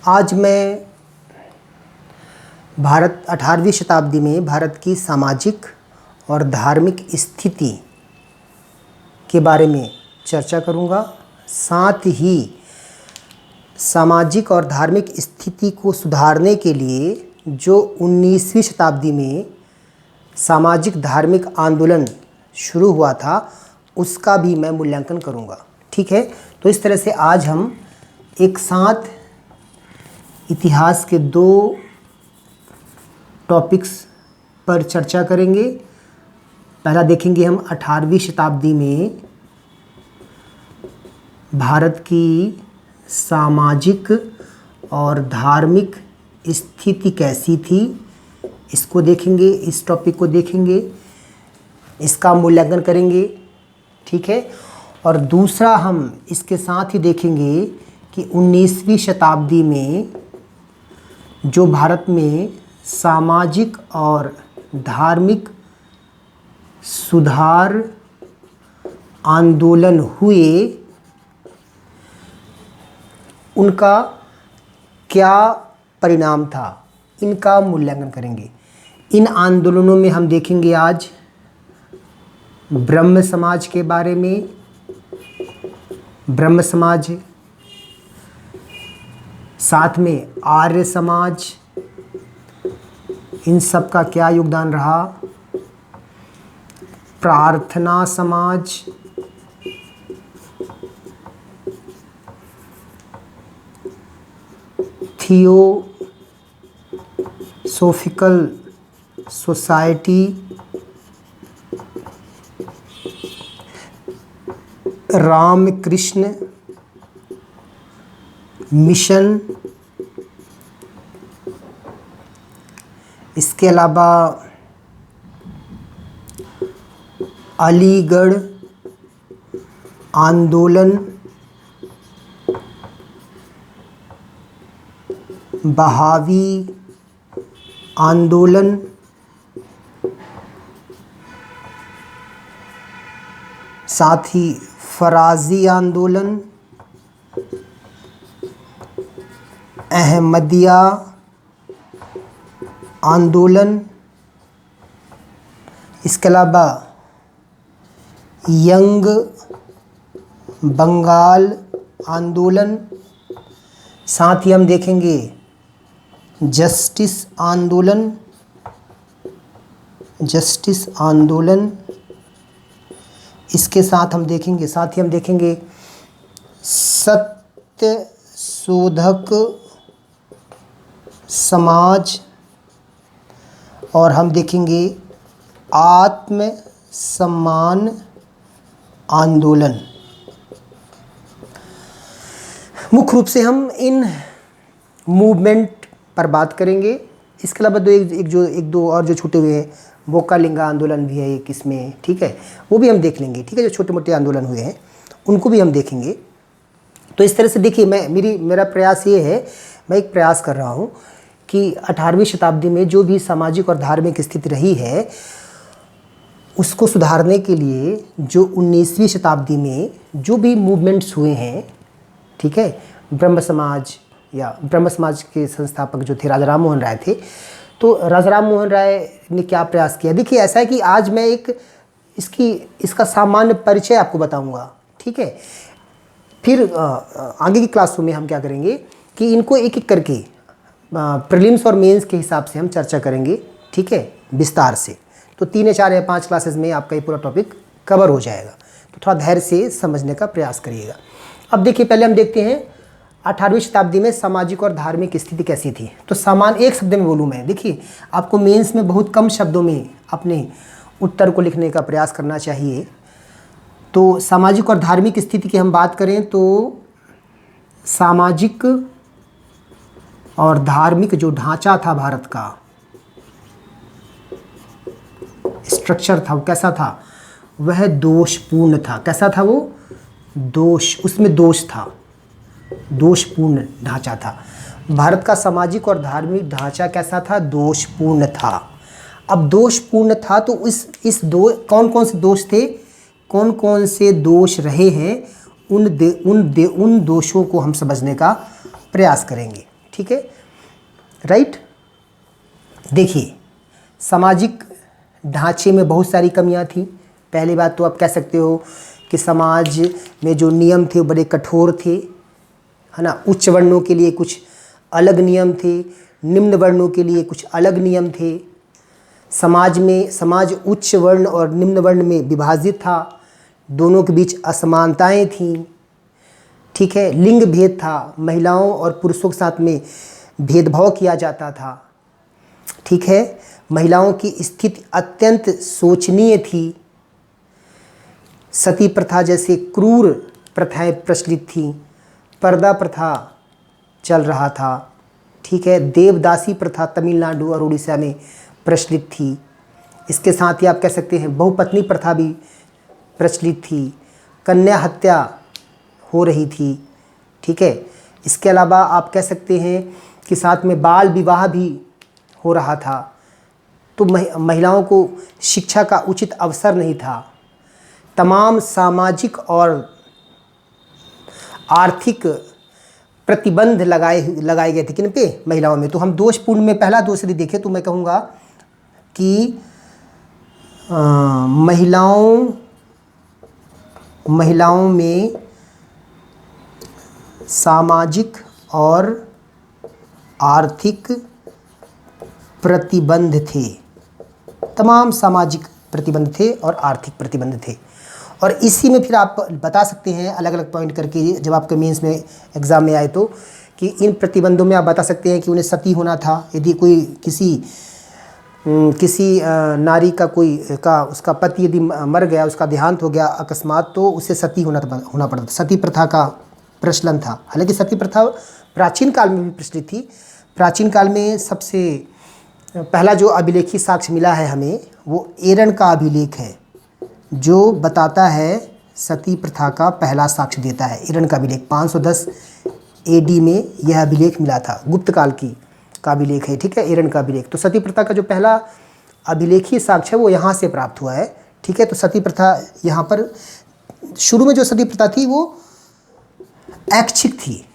आज मैं 18वीं शताब्दी में भारत की सामाजिक और धार्मिक स्थिति के बारे में चर्चा करूंगा। साथ ही सामाजिक और धार्मिक स्थिति को सुधारने के लिए जो 19वीं शताब्दी में सामाजिक धार्मिक आंदोलन शुरू हुआ था उसका भी मैं मूल्यांकन करूंगा। ठीक है, तो इस तरह से आज हम एक साथ इतिहास के दो टॉपिक्स पर चर्चा करेंगे। पहला देखेंगे हम 18वीं शताब्दी में भारत की सामाजिक और धार्मिक स्थिति कैसी थी, इसको देखेंगे, इस टॉपिक को देखेंगे, इसका मूल्यांकन करेंगे। ठीक है, और दूसरा हम इसके साथ ही देखेंगे कि 19वीं शताब्दी में जो भारत में सामाजिक और धार्मिक सुधार आंदोलन हुए उनका क्या परिणाम था, इनका मूल्यांकन करेंगे। इन आंदोलनों में हम देखेंगे आज ब्रह्म समाज के बारे में, ब्रह्म समाज, साथ में आर्य समाज, इन सब का क्या योगदान रहा, प्रार्थना समाज, थियोसॉफिकल सोसाइटी, रामकृष्ण मिशन, इसके अलावा अलीगढ़ आंदोलन, बहावी आंदोलन, साथ ही फराजी आंदोलन, अहमदिया आंदोलन, इसके अलावा यंग बंगाल आंदोलन, साथ ही हम देखेंगे जस्टिस आंदोलन, इसके साथ हम देखेंगे, सत्य शोधक समाज, और हम देखेंगे आत्म सम्मान आंदोलन। मुख्य रूप से हम इन मूवमेंट पर बात करेंगे। इसके अलावा एक दो और जो छूटे हुए हैं, बोकालिंगा आंदोलन भी है एक इसमें। ठीक है, वो भी हम देख लेंगे। ठीक है, जो छोटे मोटे आंदोलन हुए हैं उनको भी हम देखेंगे। तो इस तरह से देखिए, मेरा प्रयास ये है, मैं एक प्रयास कर रहा हूँ कि 18वीं शताब्दी में जो भी सामाजिक और धार्मिक स्थिति रही है उसको सुधारने के लिए जो 19वीं शताब्दी में जो भी मूवमेंट्स हुए हैं, ठीक है, ब्रह्म समाज के संस्थापक जो थे राजा राम मोहन राय थे, तो राजा राम मोहन राय ने क्या प्रयास किया। देखिए, ऐसा है कि आज मैं इसका सामान्य परिचय आपको बताऊंगा। ठीक है, फिर आगे की क्लासों में हम क्या करेंगे कि इनको एक एक करके प्रीलिम्स और मेंस के हिसाब से हम चर्चा करेंगे। ठीक है, विस्तार से। तो 3 या 4 या 5 क्लासेस में आपका ये पूरा टॉपिक कवर हो जाएगा। तो थोड़ा धैर्य से समझने का प्रयास करिएगा। अब देखिए, पहले हम देखते हैं 18वीं शताब्दी में सामाजिक और धार्मिक स्थिति कैसी थी। तो सामान्य एक शब्द में बोलूँ मैं, देखिए आपको मेंस में बहुत कम शब्दों में अपने उत्तर को लिखने का प्रयास करना चाहिए। तो सामाजिक और धार्मिक स्थिति की हम बात करें तो सामाजिक और धार्मिक जो ढांचा था भारत का, स्ट्रक्चर था, वो कैसा था, वह दोषपूर्ण था। कैसा था वो? उसमें दोष था, दोषपूर्ण ढांचा था। भारत का सामाजिक और धार्मिक ढांचा कैसा था? दोषपूर्ण था। अब दोषपूर्ण था तो कौन कौन से दोष थे, कौन कौन से दोष रहे हैं, उन दोषों को हम समझने का प्रयास करेंगे। ठीक है, राइट। देखिए, सामाजिक ढांचे में बहुत सारी कमियां थी। पहली बात तो आप कह सकते हो कि समाज में जो नियम थे वो बड़े कठोर थे, है ना। उच्च वर्णों के लिए कुछ अलग नियम थे, निम्न वर्णों के लिए कुछ अलग नियम थे। समाज उच्च वर्ण और निम्न वर्ण में विभाजित था, दोनों के बीच असमानताएं थीं, ठीक है। लिंग भेद था, महिलाओं और पुरुषों के साथ में भेदभाव किया जाता था, ठीक है। महिलाओं की स्थिति अत्यंत शोचनीय थी। सती प्रथा जैसे क्रूर प्रथाएं प्रचलित थीं, पर्दा प्रथा चल रहा था, ठीक है। देवदासी प्रथा तमिलनाडु और उड़ीसा में प्रचलित थी। इसके साथ ही आप कह सकते हैं बहुपत्नी प्रथा भी प्रचलित थी, कन्या हत्या हो रही थी, ठीक है। इसके अलावा आप कह सकते हैं कि साथ में बाल विवाह भी हो रहा था। तो महिलाओं को शिक्षा का उचित अवसर नहीं था। तमाम सामाजिक और आर्थिक प्रतिबंध लगाए गए थे किन पे? महिलाओं में। तो हम दोषपूर्ण में पहला दोष यदि देखें तो मैं कहूँगा कि महिलाओं में सामाजिक और आर्थिक प्रतिबंध थे। तमाम सामाजिक प्रतिबंध थे और आर्थिक प्रतिबंध थे। और इसी में फिर आप बता सकते हैं अलग अलग पॉइंट करके, जब आपके मेंस में एग्ज़ाम में आए तो, कि इन प्रतिबंधों में आप बता सकते हैं कि उन्हें सती होना था। यदि कोई किसी नारी का उसका पति यदि मर गया, उसका देहांत हो गया अकस्मात, तो उसे सती होना पड़ता था। सती प्रथा का प्रचलन था। हालांकि सती प्रथा प्राचीन काल में भी प्रचलित थी। प्राचीन काल में सबसे पहला जो अभिलेखी साक्ष्य मिला है हमें, वो एरन का अभिलेख है, जो बताता है सती प्रथा का पहला साक्ष्य देता है। एरन का अभिलेख 510 AD में यह अभिलेख मिला था। गुप्त काल का अभिलेख है, ठीक है, एरन का अभिलेख। तो सती प्रथा का जो पहला अभिलेखी साक्ष्य है वो यहाँ से प्राप्त हुआ है, ठीक है। तो सती प्रथा यहाँ पर शुरू में जो सती प्रथा थी वो ऐच्छिक थी,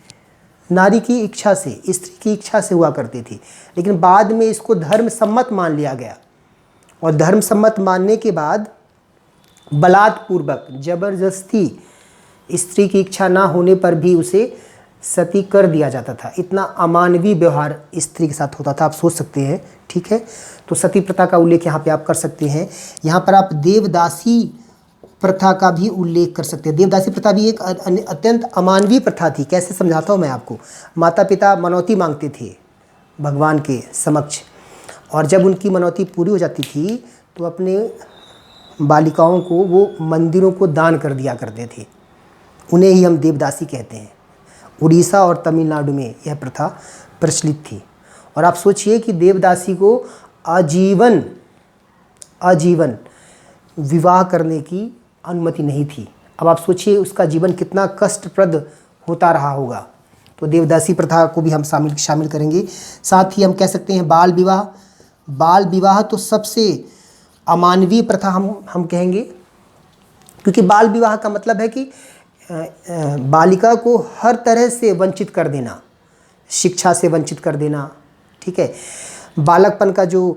नारी की इच्छा से, स्त्री की इच्छा से हुआ करती थी। लेकिन बाद में इसको धर्म सम्मत मान लिया गया, और धर्म सम्मत मानने के बाद बलात्पूर्वक जबरदस्ती स्त्री की इच्छा ना होने पर भी उसे सती कर दिया जाता था। इतना अमानवीय व्यवहार स्त्री के साथ होता था, आप सोच सकते हैं, ठीक है। तो सती प्रथा का उल्लेख यहाँ पे आप कर सकते हैं। यहाँ पर आप देवदासी प्रथा का भी उल्लेख कर सकते हैं। देवदासी प्रथा भी एक अत्यंत अमानवीय प्रथा थी। कैसे समझाता हूँ मैं आपको। माता पिता मनौती मांगते थे भगवान के समक्ष, और जब उनकी मनौती पूरी हो जाती थी तो अपने बालिकाओं को वो मंदिरों को दान कर दिया करते थे। उन्हें ही हम देवदासी कहते हैं। उड़ीसा और तमिलनाडु में यह प्रथा प्रचलित थी। और आप सोचिए कि देवदासी को आजीवन विवाह करने की अनुमति नहीं थी। अब आप सोचिए उसका जीवन कितना कष्टप्रद होता रहा होगा। तो देवदासी प्रथा को भी हम शामिल करेंगे। साथ ही हम कह सकते हैं बाल विवाह। बाल विवाह तो सबसे अमानवीय प्रथा हम कहेंगे, क्योंकि बाल विवाह का मतलब है कि बालिका को हर तरह से वंचित कर देना, शिक्षा से वंचित कर देना, ठीक है। बालकपन का जो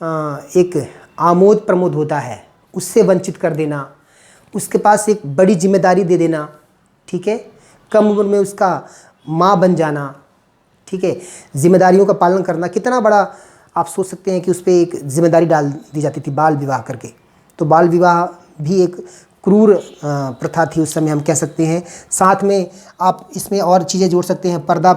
एक आमोद प्रमोद होता है उससे वंचित कर देना, उसके पास एक बड़ी जिम्मेदारी दे देना, ठीक है। कम उम्र में उसका माँ बन जाना, ठीक है। जिम्मेदारियों का पालन करना, कितना बड़ा आप सोच सकते हैं कि उस पर एक जिम्मेदारी डाल दी जाती थी बाल विवाह करके। तो बाल विवाह भी एक क्रूर प्रथा थी उस समय, हम कह सकते हैं। साथ में आप इसमें और चीज़ें जोड़ सकते हैं। पर्दा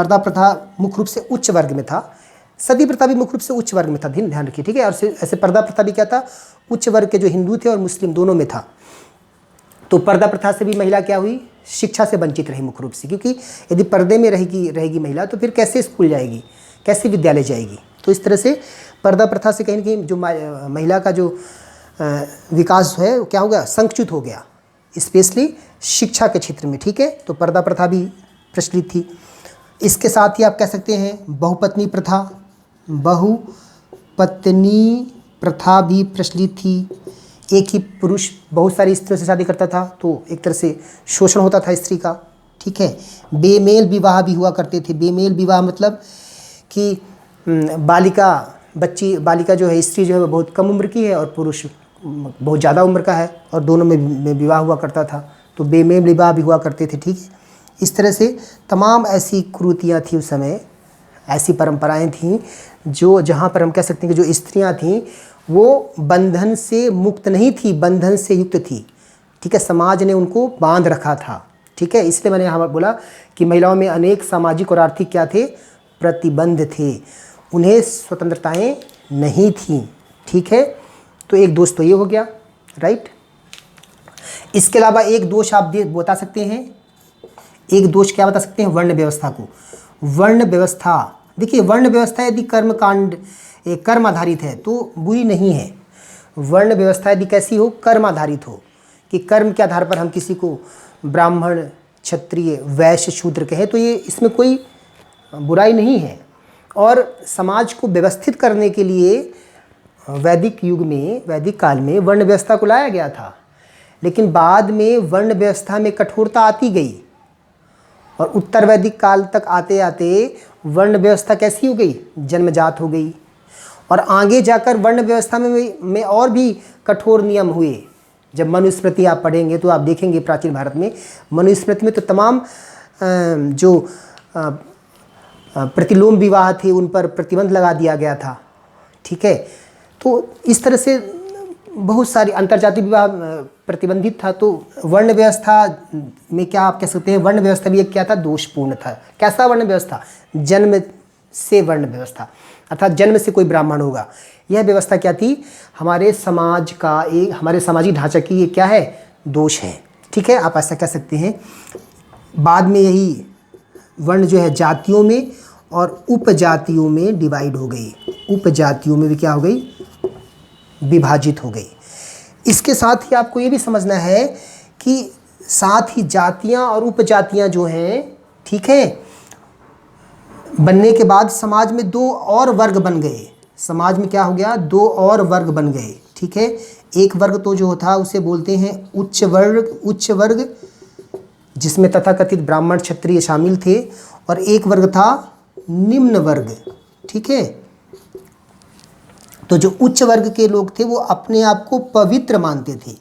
प्रथा मुख्य रूप से उच्च वर्ग में था। सती प्रथा भी मुख्य रूप से उच्च वर्ग में था, ध्यान रखिए, ठीक है। और ऐसे पर्दा प्रथा भी क्या था, उच्च वर्ग के जो हिंदू थे और मुस्लिम दोनों में था। तो पर्दा प्रथा से भी महिला क्या हुई, शिक्षा से वंचित रही मुख्य रूप से, क्योंकि यदि पर्दे में रहेगी महिला तो फिर कैसे स्कूल जाएगी, कैसे विद्यालय जाएगी। तो इस तरह से पर्दा प्रथा से कहीं न कहीं जो महिला का जो विकास है वो क्या हो गया, संकुचित हो गया, स्पेशली शिक्षा के क्षेत्र में, ठीक है। तो पर्दा प्रथा भी प्रचलित थी। इसके साथ ही आप कह सकते हैं बहुपत्नी प्रथा भी प्रचलित थी। एक ही पुरुष बहुत सारी स्त्रियों से शादी करता था, तो एक तरह से शोषण होता था स्त्री का, ठीक ठीक है। बेमेल विवाह भी हुआ करते थे। बेमेल विवाह मतलब कि बालिका जो है, स्त्री जो है वो बहुत कम उम्र की है और पुरुष बहुत ज़्यादा उम्र का है और दोनों में विवाह हुआ करता था, तो बेमेल विवाह भी हुआ करते थे, ठीक है। इस तरह से तमाम ऐसी कुरीतियाँ थी उस समय, ऐसी परंपराएं थीं जो जहाँ पर हम कह सकते हैं कि जो स्त्रियाँ थीं वो बंधन से मुक्त नहीं थी, बंधन से युक्त थी, ठीक है। समाज ने उनको बांध रखा था, ठीक है। इसलिए मैंने यहाँ बोला कि महिलाओं में अनेक सामाजिक और आर्थिक क्या थे, प्रतिबंध थे, उन्हें स्वतंत्रताएं नहीं थीं, ठीक है। तो एक दोष तो ये हो गया, राइट। इसके अलावा एक दोष आप बता सकते हैं, एक दोष क्या बता सकते हैं, वर्ण व्यवस्था को। वर्ण व्यवस्था, देखिए वर्ण व्यवस्था यदि कर्म आधारित है तो बुरी नहीं है। वर्ण व्यवस्था यदि कैसी हो, कर्म आधारित हो, कि कर्म के आधार पर हम किसी को ब्राह्मण, क्षत्रिय, वैश्य, शूद्र कहें, तो ये इसमें कोई बुराई नहीं है। और समाज को व्यवस्थित करने के लिए वैदिक युग में, वैदिक काल में वर्ण व्यवस्था को लाया गया था, लेकिन बाद में वर्ण व्यवस्था में कठोरता आती गई और उत्तर वैदिक काल तक आते आते वर्ण व्यवस्था कैसी हो गई, जन्मजात हो गई। और आगे जाकर वर्ण व्यवस्था में और भी कठोर नियम हुए। जब मनुस्मृति आप पढ़ेंगे तो आप देखेंगे प्राचीन भारत में मनुस्मृति में तो तमाम जो प्रतिलोम विवाह थे उन पर प्रतिबंध लगा दिया गया था, ठीक है। तो इस तरह से बहुत सारी अंतर्जातीय विवाह प्रतिबंधित था। तो वर्ण व्यवस्था में क्या आप कह सकते हैं, वर्ण व्यवस्था भी एक क्या था, दोषपूर्ण था। कैसा वर्ण व्यवस्था, जन्म से वर्ण व्यवस्था, अर्थात जन्म से कोई ब्राह्मण होगा, यह व्यवस्था क्या थी, हमारे समाज का एक, हमारे सामाजिक ढांचा की ये क्या है, दोष है, ठीक है। आप ऐसा कह सकते हैं। बाद में यही वर्ण जो है जातियों में और उपजातियों में डिवाइड हो गई, उपजातियों में भी क्या हो गई, विभाजित हो गई। इसके साथ ही आपको ये भी समझना है कि साथ ही जातियां और उपजातियां जो हैं, ठीक है, बनने के बाद समाज में दो और वर्ग बन गए। समाज में क्या हो गया, दो और वर्ग बन गए, ठीक है। एक वर्ग तो जो था उसे बोलते हैं उच्च वर्ग, जिसमें तथाकथित ब्राह्मण, क्षत्रिय शामिल थे, और एक वर्ग था निम्न वर्ग, ठीक है। तो जो उच्च वर्ग के लोग थे वो अपने आप को पवित्र मानते थे।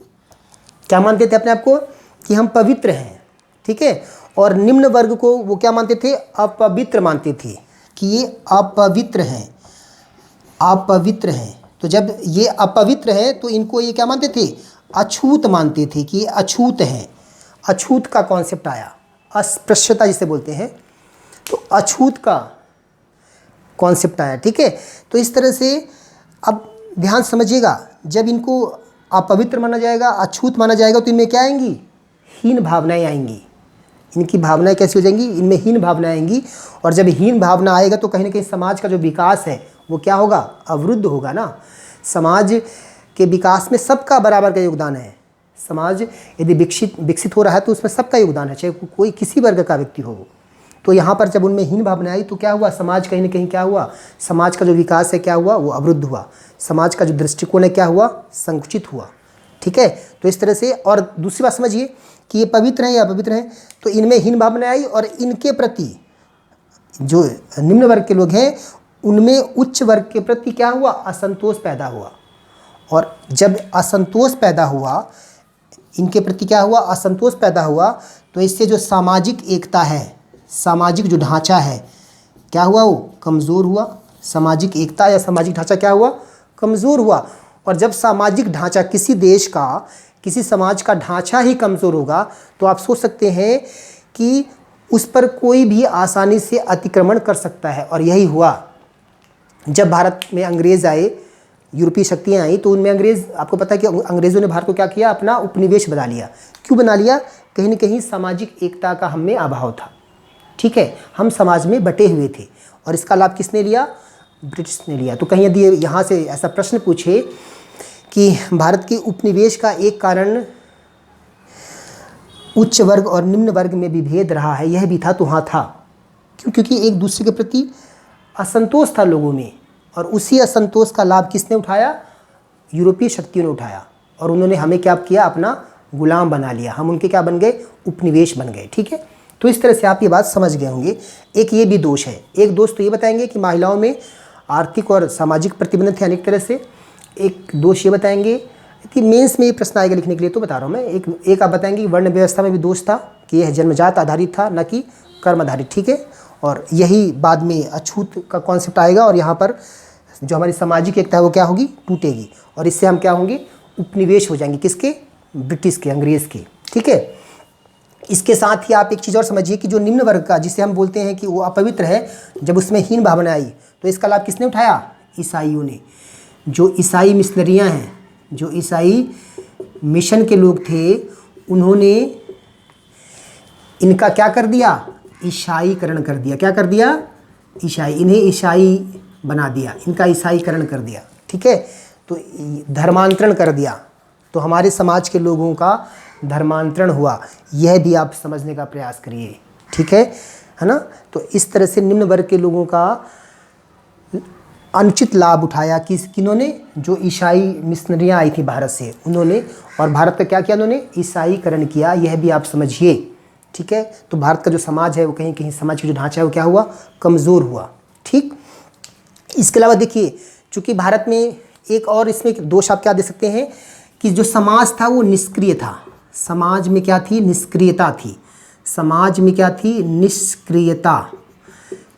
क्या मानते थे अपने आप को, कि हम पवित्र हैं, ठीक है। और निम्न वर्ग को वो क्या मानते थे, अपवित्र मानते थे, कि ये अपवित्र हैं, अपवित्र हैं। तो जब ये अपवित्र हैं तो इनको ये क्या मानते थे, अछूत मानते थे, कि ये अछूत हैं। अछूत का कॉन्सेप्ट आया, अस्पृश्यता जिसे बोलते हैं, तो अछूत का कॉन्सेप्ट आया, ठीक है। तो इस तरह से अब ध्यान समझिएगा, जब इनको अपवित्र माना जाएगा, अछूत माना जाएगा, तो इनमें क्या आएंगी, हीन भावनाएं आएंगी। इनकी भावनाएं कैसी हो जाएंगी, इनमें हीन भावनाएं आएंगी। और जब हीन भावना आएगा तो कहीं ना कहीं समाज का जो विकास है वो क्या होगा, अवरुद्ध होगा ना। समाज के विकास में सबका बराबर का योगदान है। समाज यदि विकसित हो रहा है तो उसमें सबका योगदान है, चाहे कोई किसी वर्ग का व्यक्ति हो। तो यहाँ पर जब उनमें हीन भावना आई तो क्या हुआ, समाज कहीं ना कहीं क्या हुआ, समाज का जो विकास है क्या हुआ, वो अवरुद्ध हुआ। समाज का जो दृष्टिकोण है क्या हुआ, संकुचित हुआ, ठीक है। तो इस तरह से, और दूसरी बात समझिए कि ये पवित्र हैं या अपवित्र हैं, तो इनमें हीन भावना आई और इनके प्रति जो निम्न वर्ग के लोग हैं उनमें उच्च वर्ग के प्रति क्या हुआ, असंतोष पैदा हुआ। और जब असंतोष पैदा हुआ, इनके प्रति क्या हुआ, असंतोष पैदा हुआ, तो इससे जो सामाजिक एकता है, सामाजिक जो ढांचा है क्या हुआ, वो कमज़ोर हुआ। सामाजिक एकता या सामाजिक ढांचा क्या हुआ, कमज़ोर हुआ। और जब सामाजिक ढांचा किसी देश का, किसी समाज का ढांचा ही कमज़ोर होगा तो आप सोच सकते हैं कि उस पर कोई भी आसानी से अतिक्रमण कर सकता है। और यही हुआ जब भारत में अंग्रेज़ आए, यूरोपीय शक्तियाँ आई, तो उनमें अंग्रेज़, आपको पता है कि अंग्रेज़ों ने भारत को क्या किया, अपना उपनिवेश बना लिया। क्यों बना लिया, कहीं ना कहीं सामाजिक एकता का हम में अभाव था, ठीक है। हम समाज में बटे हुए थे और इसका लाभ किसने लिया, ब्रिटिश ने लिया। तो कहीं यदि यहाँ से ऐसा प्रश्न पूछे कि भारत के उपनिवेश का एक कारण उच्च वर्ग और निम्न वर्ग में विभेद रहा है, यह भी था, तो हाँ था। क्यों, क्योंकि एक दूसरे के प्रति असंतोष था लोगों में, और उसी असंतोष का लाभ किसने उठाया, यूरोपीय शक्तियों ने उठाया। और उन्होंने हमें क्या किया, अपना गुलाम बना लिया। हम उनके क्या बन गए, उपनिवेश बन गए, ठीक है। तो इस तरह से आप ये बात समझ गए होंगे। एक ये भी दोष है। एक दोष तो ये बताएंगे कि महिलाओं में आर्थिक और सामाजिक प्रतिबंध थे अनेक तरह से। एक दोष ये बताएंगे कि मेंस में ये प्रश्न आएगा लिखने के लिए, तो बता रहा हूँ मैं। एक आप बताएंगे कि वर्ण व्यवस्था में भी दोष था कि यह जन्मजात आधारित था, न कि कर्म आधारित, ठीक है। और यही बाद में अछूत का कॉन्सेप्ट आएगा और यहाँ पर जो हमारी सामाजिक एकता है वो क्या होगी, टूटेगी। और इससे हम क्या होंगे, उपनिवेश हो जाएंगे, किसके, ब्रिटिश के, अंग्रेज़ के, ठीक है। इसके साथ ही आप एक चीज़ और समझिए कि जो निम्न वर्ग का, जिसे हम बोलते हैं कि वो अपवित्र है, जब उसमें हीन भावना आई तो इसका लाभ किसने उठाया, ईसाइयों ने। जो ईसाई मिशनरियाँ हैं, जो ईसाई मिशन के लोग थे, उन्होंने इनका क्या कर दिया, ईसाईकरण कर दिया। क्या कर दिया, ईसाई, इन्हें ईसाई बना दिया, इनका ईसाईकरण कर दिया, ठीक है। तो धर्मांतरण कर दिया, तो हमारे समाज के लोगों का धर्मांतरण हुआ। यह भी आप समझने का प्रयास करिए, ठीक है ना। तो इस तरह से निम्न वर्ग के लोगों का अनुचित लाभ उठाया किन्होंने, जो ईसाई मिशनरियाँ आई थी भारत से, उन्होंने। और भारत का क्या किया उन्होंने, ईसाईकरण किया। यह भी आप समझिए, ठीक है। तो भारत का जो समाज है वो कहीं कहीं समाज का जो ढांचा है वो क्या हुआ, कमज़ोर हुआ, ठीक। इसके अलावा देखिए, चूँकि भारत में एक और इसमें दोष आप क्या दे सकते हैं कि जो समाज था वो निष्क्रिय था। समाज में क्या थी, निष्क्रियता थी। समाज में क्या थी, निष्क्रियता।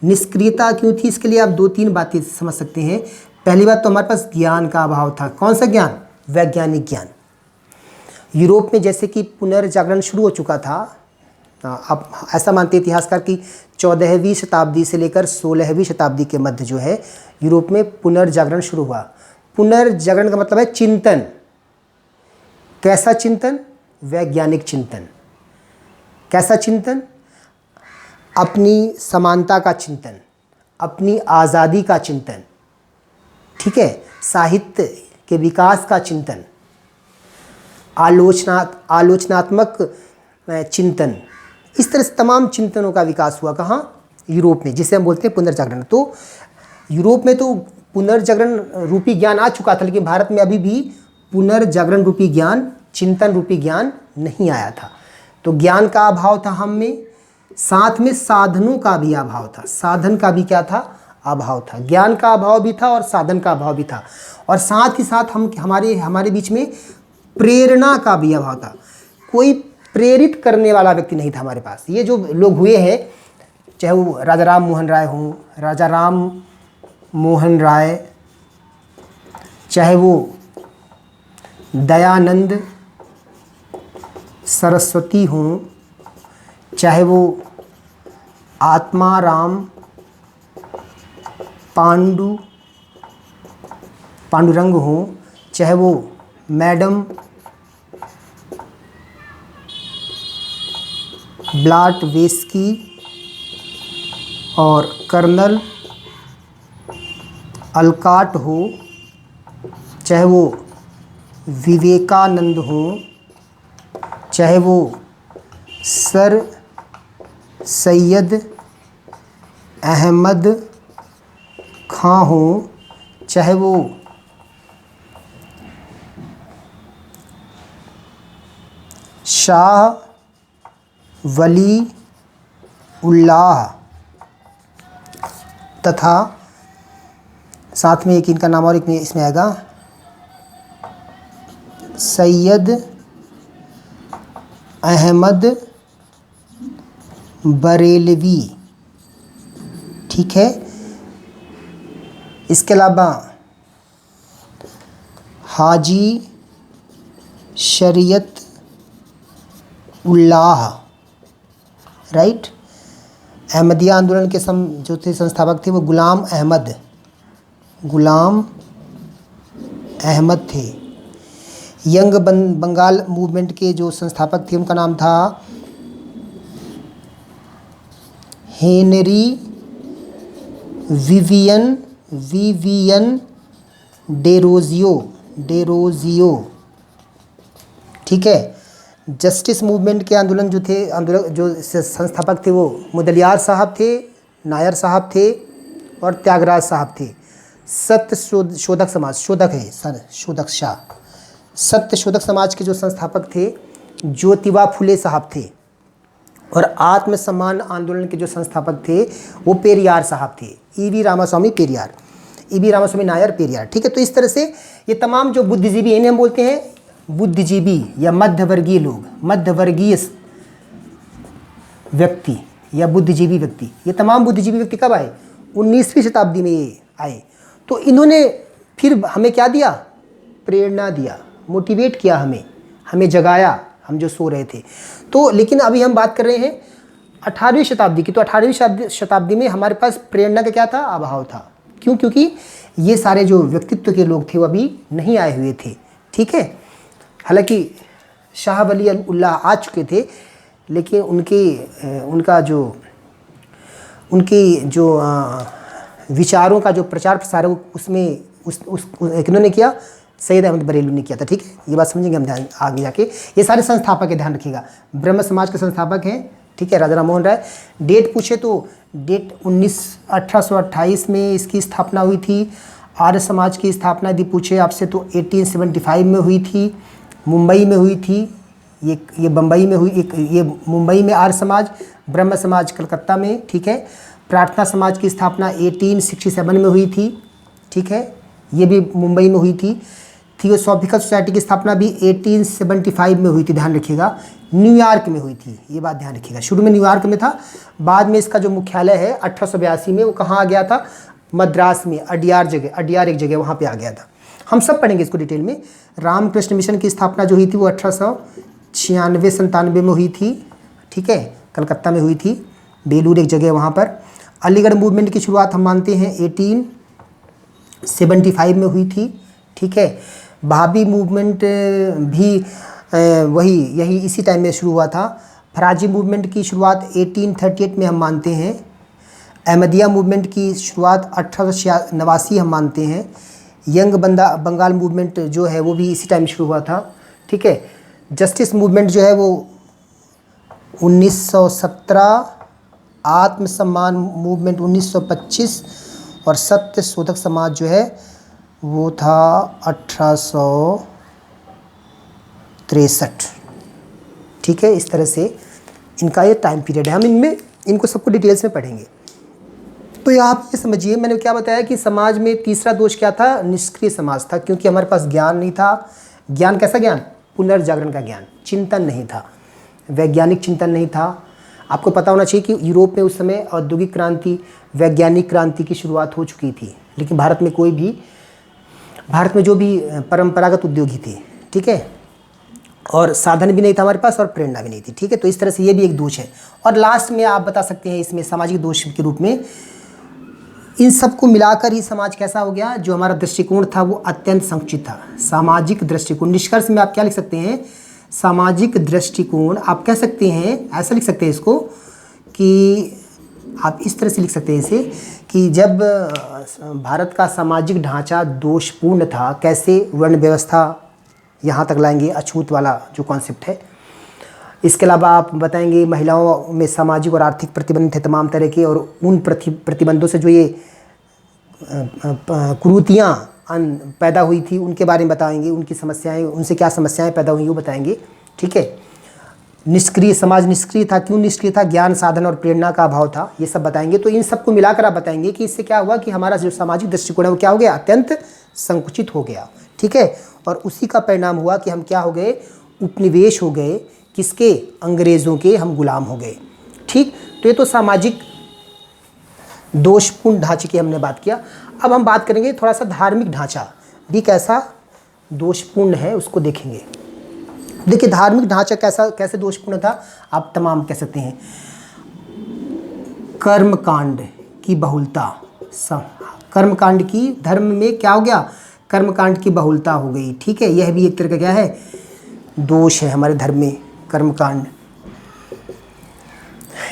निष्क्रियता क्यों थी, इसके लिए आप 2-3 बातें समझ सकते हैं। पहली बात तो हमारे पास ज्ञान का अभाव था। कौन सा ज्ञान, वैज्ञानिक ज्ञान। यूरोप में जैसे कि पुनर्जागरण शुरू हो चुका था, आप ऐसा मानते इतिहासकार कि 14वीं शताब्दी से लेकर 16वीं शताब्दी के मध्य जो है यूरोप में पुनर्जागरण शुरू हुआ। पुनर्जागरण का मतलब है चिंतन। कैसा चिंतन, वैज्ञानिक चिंतन। कैसा चिंतन, अपनी समानता का चिंतन, अपनी आज़ादी का चिंतन, ठीक है। साहित्य के विकास का चिंतन, आलोचनात्मक चिंतन। इस तरह से तमाम चिंतनों का विकास हुआ। कहाँ, यूरोप में, जिसे हम बोलते हैं पुनर्जागरण। तो यूरोप में तो पुनर्जागरण रूपी ज्ञान आ चुका था, लेकिन भारत में अभी भी पुनर्जागरण रूपी ज्ञान, चिंतन रूपी ज्ञान नहीं आया था। तो ज्ञान का अभाव था हम में, साथ में साधनों का भी अभाव था। साधन का भी क्या था, अभाव था। ज्ञान का अभाव भी था और साधन का अभाव भी था। और साथ ही साथ हमारे बीच में प्रेरणा का भी अभाव था। कोई प्रेरित करने वाला व्यक्ति नहीं था हमारे पास। ये जो लोग हुए हैं, चाहे वो राजा राम मोहन राय हों, राजा राम मोहन राय, चाहे वो दयानंद सरस्वती हों, चाहे वो आत्माराम पांडुरंग हों, चाहे वो मैडम ब्लाटवेस्की और कर्नल अलकाट हो, चाहे वो विवेकानंद हो, चाहे वो सर सैयद अहमद खां हो, चाहे वो शाह वली उल्लाह, तथा साथ में एक इनका नाम और एक इसमें आएगा, सैयद अहमद बरेलवी, ठीक है। इसके अलावा हाजी शरीयत उल्लाह, राइट। अहमदिया आंदोलन के जो थे संस्थापक थे वो गुलाम अहमद थे। यंग बंगाल मूवमेंट के जो संस्थापक थे उनका नाम था हेनरी विवियन डेरोजियो, ठीक है। जस्टिस मूवमेंट के आंदोलन जो संस्थापक थे वो मुदलियार साहब थे, नायर साहब थे और त्यागराज साहब थे। सत्य शोधक समाज के जो संस्थापक थे ज्योतिबा फुले साहब थे। और आत्मसम्मान आंदोलन के जो संस्थापक थे वो पेरियार साहब थे, ईवी रामास्वामी पेरियार, ईवी रामास्वामी नायर पेरियार। ठीक है, तो इस तरह से ये तमाम जो बुद्धिजीवी, इन्हें हम बोलते हैं बुद्धिजीवी या मध्यवर्गीय लोग, मध्यवर्गीय व्यक्ति या बुद्धिजीवी व्यक्ति, ये तमाम बुद्धिजीवी व्यक्ति कब आए? 19वीं शताब्दी में ये आए। तो इन्होंने फिर हमें क्या दिया? प्रेरणा दिया, मोटिवेट किया, हमें जगाया, हम जो सो रहे थे। तो लेकिन अभी हम बात कर रहे हैं 18वीं शताब्दी की। तो 18वीं शताब्दी में हमारे पास प्रेरणा का क्या था? अभाव था। क्यों? क्योंकि ये सारे जो व्यक्तित्व के लोग थे वो अभी नहीं आए हुए थे। ठीक है, हालांकि शाह वली उल्लाह आ चुके थे, लेकिन उनके जो विचारों का जो प्रचार प्रसार उसमें इन्होंने किया, सैयद अहमद बरेलवी ने किया था। ठीक है, ये बात समझेंगे हम ध्यान आगे जाके। ये सारे संस्थापक है, ध्यान रखिएगा, ब्रह्म समाज के संस्थापक हैं। ठीक है, राजा राम मोहन राय। डेट पूछे तो डेट 1828 में इसकी स्थापना हुई थी। आर्य समाज की स्थापना यदि पूछे आपसे तो 1875 में हुई थी, मुंबई में हुई थी। ये बम्बई में हुई, ये मुंबई में आर्य समाज, ब्रह्म समाज कलकत्ता में। ठीक है, प्रार्थना समाज की स्थापना 1867 में हुई थी। ठीक है, ये भी मुंबई में हुई थी। थियोसॉफिकल सोसाइटी की स्थापना भी 1875 में हुई थी, ध्यान रखिएगा। न्यूयॉर्क में हुई थी, ये बात ध्यान रखिएगा। शुरू में न्यूयॉर्क में था, बाद में इसका जो मुख्यालय है 1882 में वो कहाँ आ गया था? मद्रास में, अडियार एक जगह वहाँ पे आ गया था। हम सब पढ़ेंगे इसको डिटेल में। रामकृष्ण मिशन की स्थापना जो हुई थी वो 1896-97 में हुई थी। ठीक है, कलकत्ता में हुई थी, बेलूर एक जगह वहाँ पर। अलीगढ़ मूवमेंट की शुरुआत हम मानते हैं 1875 में हुई थी। ठीक है, भाभी मूवमेंट भी यही इसी टाइम में शुरू हुआ था। फराजी मूवमेंट की शुरुआत 1838 में हम मानते हैं। अहमदिया मूवमेंट की शुरुआत 1889 हम मानते हैं। यंग बंगाल मूवमेंट जो है वो भी इसी टाइम शुरू हुआ था। ठीक है, जस्टिस मूवमेंट जो है वो 1917, आत्मसम्मान मूवमेंट 1925 और सत्य शोधक समाज जो है वो था 1863। ठीक है, इस तरह से इनका ये टाइम पीरियड है। हम इनको सबको डिटेल्स में पढ़ेंगे। तो यहाँ आप ये समझिए, मैंने क्या बताया कि समाज में तीसरा दोष क्या था? निष्क्रिय समाज था, क्योंकि हमारे पास ज्ञान नहीं था। ज्ञान कैसा ज्ञान? पुनर्जागरण का ज्ञान। चिंतन नहीं था, वैज्ञानिक चिंतन नहीं था। आपको पता होना चाहिए कि यूरोप में उस समय औद्योगिक क्रांति, वैज्ञानिक क्रांति की शुरुआत हो चुकी थी, लेकिन भारत में जो भी परंपरागत उद्योगी थे, ठीक है, और साधन भी नहीं था हमारे पास और प्रेरणा भी नहीं थी। ठीक है, तो इस तरह से ये भी एक दोष है। और लास्ट में आप बता सकते हैं इसमें सामाजिक दोष के रूप में, इन सबको मिलाकर ही समाज कैसा हो गया? जो हमारा दृष्टिकोण था वो अत्यंत संकुचित था। सामाजिक दृष्टिकोण, निष्कर्ष में आप क्या लिख सकते हैं? सामाजिक दृष्टिकोण आप कह सकते हैं, ऐसा लिख सकते हैं इसको कि आप इस तरह से लिख सकते हैं इसे कि जब भारत का सामाजिक ढांचा दोषपूर्ण था, कैसे वर्ण व्यवस्था यहाँ तक लाएंगे, अछूत वाला जो कॉन्सेप्ट है। इसके अलावा आप बताएंगे महिलाओं में सामाजिक और आर्थिक प्रतिबंध थे तमाम तरह के, और उन प्रतिबंधों से जो ये कुरीतियाँ पैदा हुई थी उनके बारे में बताएंगे, उनकी समस्याएं, उनसे क्या समस्याएं पैदा हुई वो बताएंगे। ठीक है, निष्क्रिय समाज निष्क्रिय था, क्यों निष्क्रिय था? ज्ञान, साधन और प्रेरणा का अभाव था, ये सब बताएंगे। तो इन सबको मिलाकर आप बताएंगे कि इससे क्या हुआ कि हमारा जो सामाजिक दृष्टिकोण है वो क्या हो गया? अत्यंत संकुचित हो गया। ठीक है, और उसी का परिणाम हुआ कि हम क्या हो गए? उपनिवेश हो गए। किसके? अंग्रेज़ों के हम गुलाम हो गए। ठीक, तो ये तो सामाजिक दोषपूर्ण ढांचे की हमने बात किया। अब हम बात करेंगे थोड़ा सा धार्मिक ढांचा भी कैसा दोषपूर्ण है उसको देखेंगे। देखिए धार्मिक ढांचा कैसे दोषपूर्ण था, आप तमाम कह सकते हैं। कर्मकांड की बहुलता, कर्मकांड की, धर्म में क्या हो गया? कर्मकांड की बहुलता हो गई। ठीक है, यह भी एक तरह का क्या है? दोष है हमारे धर्म में, कर्मकांड।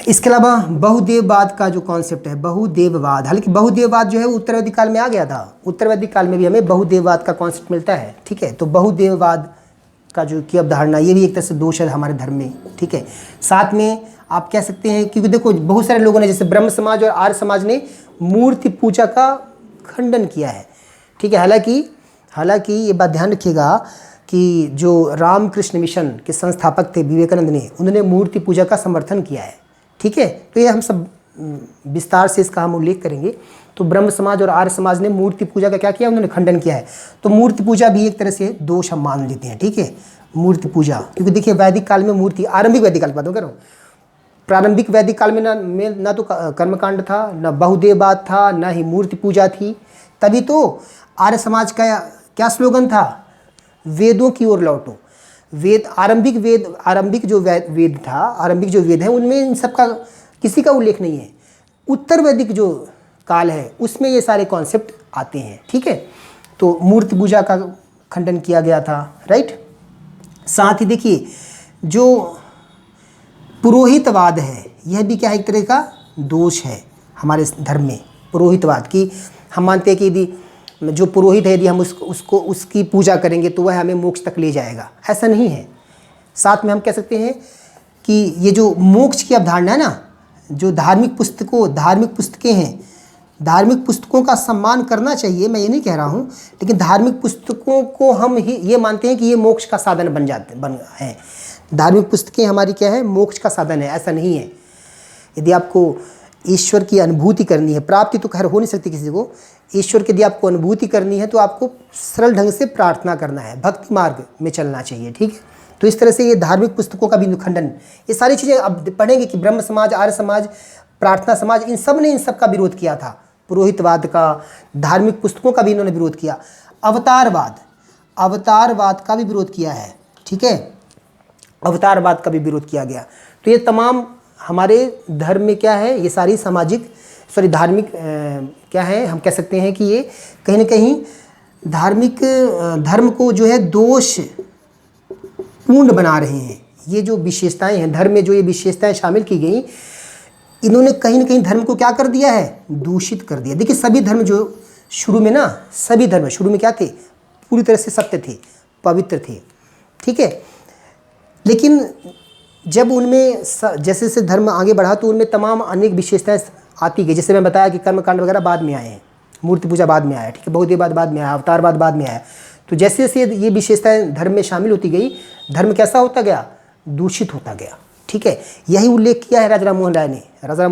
इसके अलावा बहुदेववाद का जो कॉन्सेप्ट है, बहुदेववाद, हालांकि बहुदेववाद जो है उत्तर वैदिक काल में आ गया था। उत्तर वैदिक काल में भी हमें बहुदेववाद का कॉन्सेप्ट मिलता है। ठीक है, तो बहुदेववाद का जो की अवधारणा, ये भी एक तरह से दोष है हमारे धर्म में। ठीक है, साथ में आप कह सकते हैं, क्योंकि देखो बहुत सारे लोगों ने, जैसे ब्रह्म समाज और आर्य समाज ने मूर्ति पूजा का खंडन किया है। ठीक है, हालांकि ये बात ध्यान रखिएगा कि जो रामकृष्ण मिशन के संस्थापक थे विवेकानंद ने, उन्होंने मूर्ति पूजा का समर्थन किया है। ठीक है, तो ये हम सब विस्तार से इसका हम उल्लेख करेंगे। तो ब्रह्म समाज और आर्य समाज ने मूर्ति पूजा का क्या किया, उन्होंने खंडन किया है। तो मूर्ति पूजा भी एक तरह से दोष हम मान लेते हैं। ठीक है, मूर्ति पूजा, क्योंकि देखिए वैदिक काल में मूर्ति, आरंभिक वैदिक काल की बात कर रहा हूँ, प्रारंभिक वैदिक काल में ना तो कर्मकांड था, न बहुदेववाद था, न ही मूर्ति पूजा थी। तभी तो आर्य समाज का क्या स्लोगन था, वेदों की ओर लौटो। आरंभिक जो वेद था, आरंभिक जो वेद है उनमें इन सब का किसी का उल्लेख नहीं है। उत्तर वैदिक जो काल है उसमें ये सारे कॉन्सेप्ट आते हैं। ठीक है, तो मूर्ति पूजा का खंडन किया गया था। राइट, साथ ही देखिए जो पुरोहितवाद है, यह भी क्या है, एक तरह का दोष है हमारे धर्म में। पुरोहितवाद की हम मानते हैं कि यदि जो पुरोहित है, यदि हम उसकी पूजा करेंगे तो वह हमें मोक्ष तक ले जाएगा, ऐसा नहीं है। साथ में हम कह सकते हैं कि ये जो मोक्ष की अवधारणा है ना, जो धार्मिक पुस्तकें हैं, धार्मिक पुस्तकों का सम्मान करना चाहिए, मैं ये नहीं कह रहा हूँ, लेकिन धार्मिक पुस्तकों को हम ही ये मानते हैं कि ये मोक्ष का साधन बन है। धार्मिक पुस्तकें हमारी क्या है, मोक्ष का साधन है, ऐसा नहीं है। यदि आपको ईश्वर की अनुभूति करनी है, प्राप्ति तो खैर हो नहीं सकती किसी को, ईश्वर की यदि आपको अनुभूति करनी है तो आपको सरल ढंग से प्रार्थना करना है, भक्ति मार्ग में चलना चाहिए। ठीक है, तो इस तरह से ये धार्मिक पुस्तकों का भी खंडन, ये सारी चीज़ें अब पढ़ेंगे कि ब्रह्म समाज, आर्य समाज, प्रार्थना समाज, इन सब ने इन सब का विरोध किया था। पुरोहितवाद का, धार्मिक पुस्तकों का भी इन्होंने विरोध किया। अवतारवाद का भी विरोध किया है। ठीक है, अवतारवाद का भी विरोध किया गया। तो ये तमाम हमारे धर्म में क्या है, ये सारी धार्मिक क्या है, हम कह सकते हैं कि ये कहीं ना कहीं धार्मिक धर्म को जो है दोष पूर्ण बना रहे हैं। ये जो विशेषताएं हैं धर्म में, जो ये विशेषताएं शामिल की गई, इन्होंने कहीं ना कहीं धर्म को क्या कर दिया है, दूषित कर दिया। देखिए सभी धर्म जो शुरू में ना, सभी धर्म शुरू में क्या थे, पूरी तरह से सत्य थे, पवित्र थे। ठीक है, लेकिन जब उनमें जैसे जैसे धर्म आगे बढ़ा तो उनमें तमाम अनेक विशेषताएं आती गई। जैसे मैं बताया कि कर्मकांड वगैरह बाद में आए हैं, मूर्ति पूजा बाद में आया, ठीक है, बहुदेववाद बाद में आया, अवतारवाद बाद में आया। तो जैसे जैसे ये विशेषताएं धर्म में शामिल होती गई, धर्म कैसा होता गया, दूषित होता गया। ठीक है, यही उल्लेख किया है राजा राम मोहन राय ने। राजा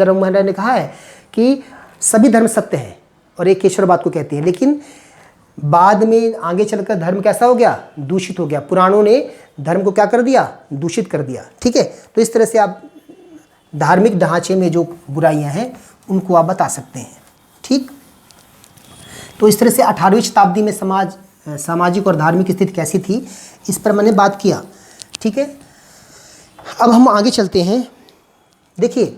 राम मोहन राय ने कहा है कि सभी धर्म सत्य हैं और एक ईश्वरवाद को कहते हैं, लेकिन बाद में आगे चलकर धर्म कैसा हो गया, दूषित हो गया। पुराणों ने धर्म को क्या कर दिया, दूषित कर दिया। ठीक है, तो इस तरह से आप धार्मिक ढांचे में जो बुराइयां हैं उनको आप बता सकते हैं। ठीक, तो इस तरह से 18वीं शताब्दी में सामाजिक और धार्मिक स्थिति कैसी थी, इस पर मैंने बात किया। ठीक है, अब हम आगे चलते हैं। देखिए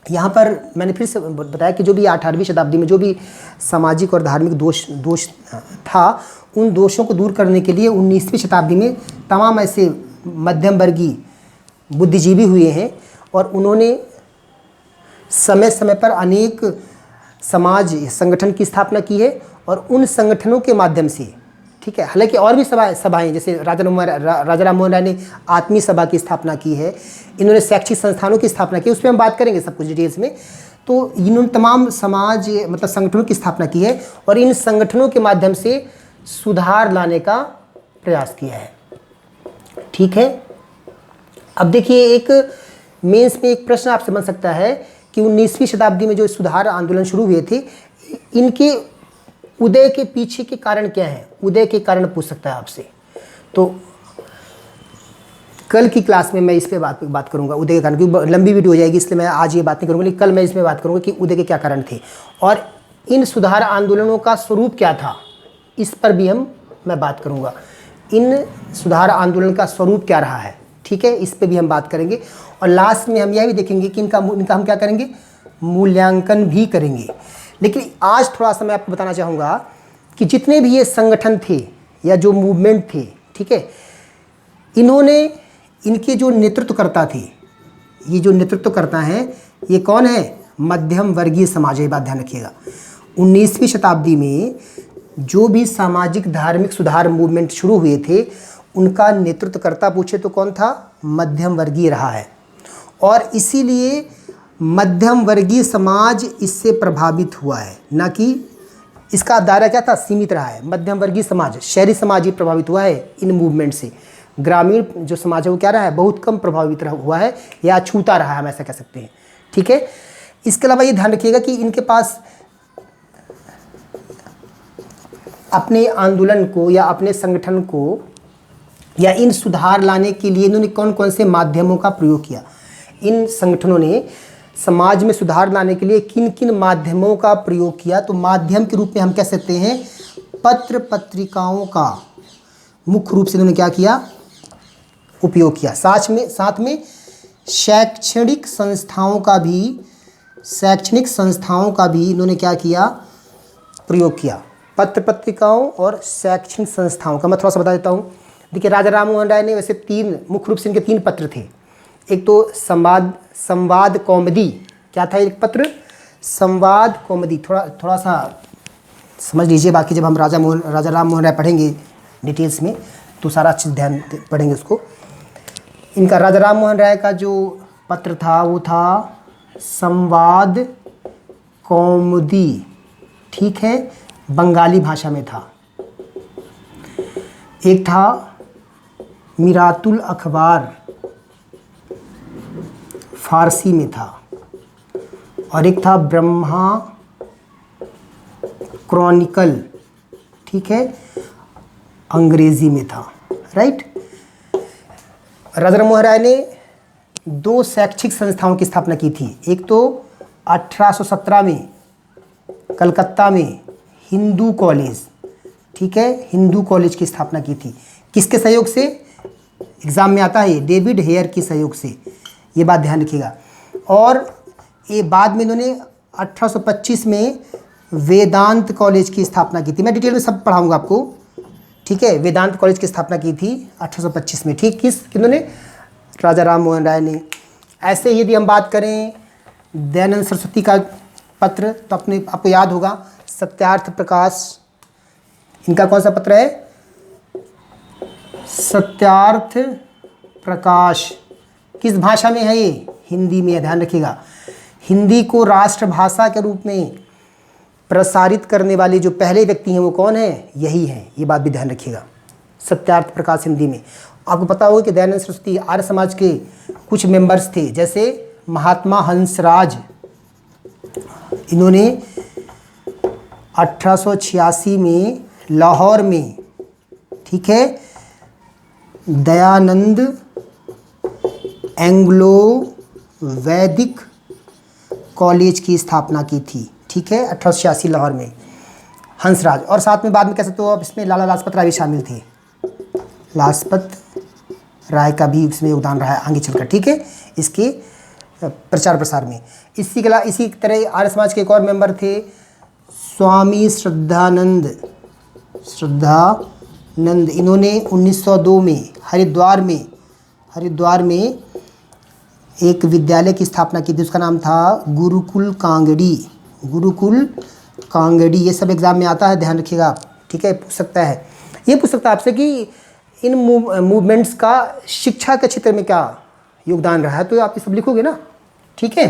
यहाँ पर मैंने फिर से बताया कि जो भी 18वीं शताब्दी में जो भी सामाजिक और धार्मिक दोष था, उन दोषों को दूर करने के लिए 19वीं शताब्दी में तमाम ऐसे मध्यम वर्गीय बुद्धिजीवी हुए हैं और उन्होंने समय समय पर अनेक समाज संगठन की स्थापना की है। और उन संगठनों के माध्यम से, ठीक है, हालांकि और भी सभाएं जैसे राजा राम मोहन राय ने आत्मीय सभा की स्थापना की है, इन्होंने शैक्षिक संस्थानों की स्थापना की, उस पर हम बात करेंगे सब कुछ डिटेल्स में। तो इन्होंने तमाम संगठनों की स्थापना की है और इन संगठनों के माध्यम से सुधार लाने का प्रयास किया है। ठीक है, अब देखिए एक मेंस में एक प्रश्न आपसे बन सकता है कि 19वीं शताब्दी में जो सुधार आंदोलन शुरू हुए थे, इनके उदय के पीछे के कारण क्या है, उदय के कारण पूछ सकता है आपसे। तो कल की क्लास में मैं इस पे बात करूंगा, उदय के कारण, क्योंकि लंबी वीडियो हो जाएगी इसलिए मैं आज ये बात नहीं करूंगा, लेकिन कल मैं इसमें बात करूंगा कि उदय के क्या कारण थे और इन सुधार आंदोलनों का स्वरूप क्या था, इस पर भी मैं बात करूंगा। इन सुधार आंदोलन का स्वरूप क्या रहा है, ठीक है, इस पर भी हम बात करेंगे। और लास्ट में हम यह भी देखेंगे कि इनका हम क्या करेंगे, मूल्यांकन भी करेंगे। लेकिन आज थोड़ा सा मैं आपको बताना चाहूँगा कि जितने भी ये संगठन थे या जो मूवमेंट थे, ठीक है, इन्होंने, इनके जो नेतृत्वकर्ता थे, ये जो नेतृत्वकर्ता हैं ये कौन है, मध्यम वर्गीय समाज। ये बात ध्यान रखिएगा, 19वीं शताब्दी में जो भी सामाजिक धार्मिक सुधार मूवमेंट शुरू हुए थे उनका नेतृत्वकर्ता पूछे तो कौन था, मध्यम वर्गीय रहा है। और इसीलिए मध्यम वर्गीय समाज इससे प्रभावित हुआ है, ना कि इसका दायरा क्या था, सीमित रहा है। मध्यम वर्गीय समाज, शहरी समाज ही प्रभावित हुआ है इन मूवमेंट से। ग्रामीण जो समाज है वो क्या रहा है, बहुत कम प्रभावित हुआ है या छूता रहा है, हम ऐसा कह सकते हैं। ठीक है, इसके अलावा ये ध्यान रखिएगा कि इनके पास अपने आंदोलन को या अपने संगठन को या इन सुधार लाने के लिए इन्होंने कौन कौन से माध्यमों का प्रयोग किया। इन संगठनों ने समाज में सुधार लाने के लिए किन किन माध्यमों का प्रयोग किया। तो माध्यम के रूप में हम कह सकते हैं पत्र पत्रिकाओं का मुख्य रूप से इन्होंने क्या किया, उपयोग किया। साथ में शैक्षणिक संस्थाओं का भी इन्होंने क्या किया, प्रयोग किया। पत्र पत्रिकाओं और शैक्षणिक संस्थाओं का मैं थोड़ा सा बता देता हूँ। देखिए, राजा राम मोहन राय ने वैसे मुख्य रूप से इनके 3 पत्र थे। एक तो संवाद कौमुदी, क्या था एक पत्र, संवाद कौमुदी। थोड़ा सा समझ लीजिए, बाकी जब हम राजा राम मोहन राय पढ़ेंगे डिटेल्स में तो सारा अच्छे ध्यान पढ़ेंगे उसको। इनका राजा राम मोहन राय का जो पत्र था वो था संवाद कौमुदी, ठीक है, बंगाली भाषा में था। एक था मिरातुल अखबार, फारसी में था। और एक था ब्रह्मा क्रॉनिकल, ठीक है, अंग्रेजी में था। राइट। राजा राम मोहन राय ने 2 शैक्षिक संस्थाओं की स्थापना की थी। एक तो 1817 में कलकत्ता में हिंदू कॉलेज, ठीक है, हिंदू कॉलेज की स्थापना की थी। किसके सहयोग से, एग्जाम में आता है, डेविड हेयर के सहयोग से, ये बात ध्यान रखिएगा। और ये बाद में इन्होंने 1825 में वेदांत कॉलेज की स्थापना की थी। मैं डिटेल में सब पढ़ाऊंगा आपको, ठीक है। वेदांत कॉलेज की स्थापना की थी 1825 में, ठीक, किन्होंने, राजा राम मोहन राय ने। ऐसे यदि हम बात करें दयानंद सरस्वती का पत्र, तो आपको याद होगा सत्यार्थ प्रकाश, इनका कौन सा पत्र है, सत्यार्थ प्रकाश। किस भाषा में है ये, हिंदी में है, ध्यान रखिएगा। हिंदी को राष्ट्रभाषा के रूप में प्रसारित करने वाले जो पहले व्यक्ति हैं वो कौन है, यही हैं, ये बात भी ध्यान रखिएगा। सत्यार्थ प्रकाश हिंदी में। आपको पता होगा कि दयानंद सरस्वती आर्य समाज के कुछ मेंबर्स थे, जैसे महात्मा हंसराज, इन्होंने 1886 में लाहौर में, ठीक है, दयानंद एंग्लो वैदिक कॉलेज की स्थापना की थी, ठीक है, 1886 लाहौर में, हंसराज। और साथ में बाद में कह सकते हो आप इसमें लाला लाजपत राय भी शामिल थे। लाजपत राय का भी इसमें योगदान रहा है आगे चलकर, ठीक है, इसके प्रचार प्रसार में। इसी तरह आर्य समाज के एक और मेंबर थे स्वामी श्रद्धानंद। इन्होंने 1902 में हरिद्वार में एक विद्यालय की स्थापना की थी, उसका नाम था गुरुकुल कांगड़ी। ये सब एग्जाम में आता है, ध्यान रखिएगा आप, ठीक है। पूछ सकता है आपसे कि इन मूवमेंट्स का शिक्षा के क्षेत्र में क्या योगदान रहा है, तो आप ये सब लिखोगे ना, ठीक है।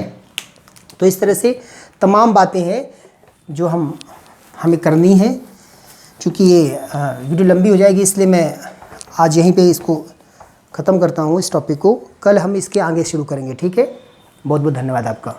तो इस तरह से तमाम बातें हैं जो हमें करनी है। चूँकि ये वीडियो लंबी हो जाएगी, इसलिए मैं आज यहीं पे इसको ख़त्म करता हूँ, इस टॉपिक को। कल हम इसके आगे शुरू करेंगे, ठीक है। बहुत बहुत धन्यवाद आपका।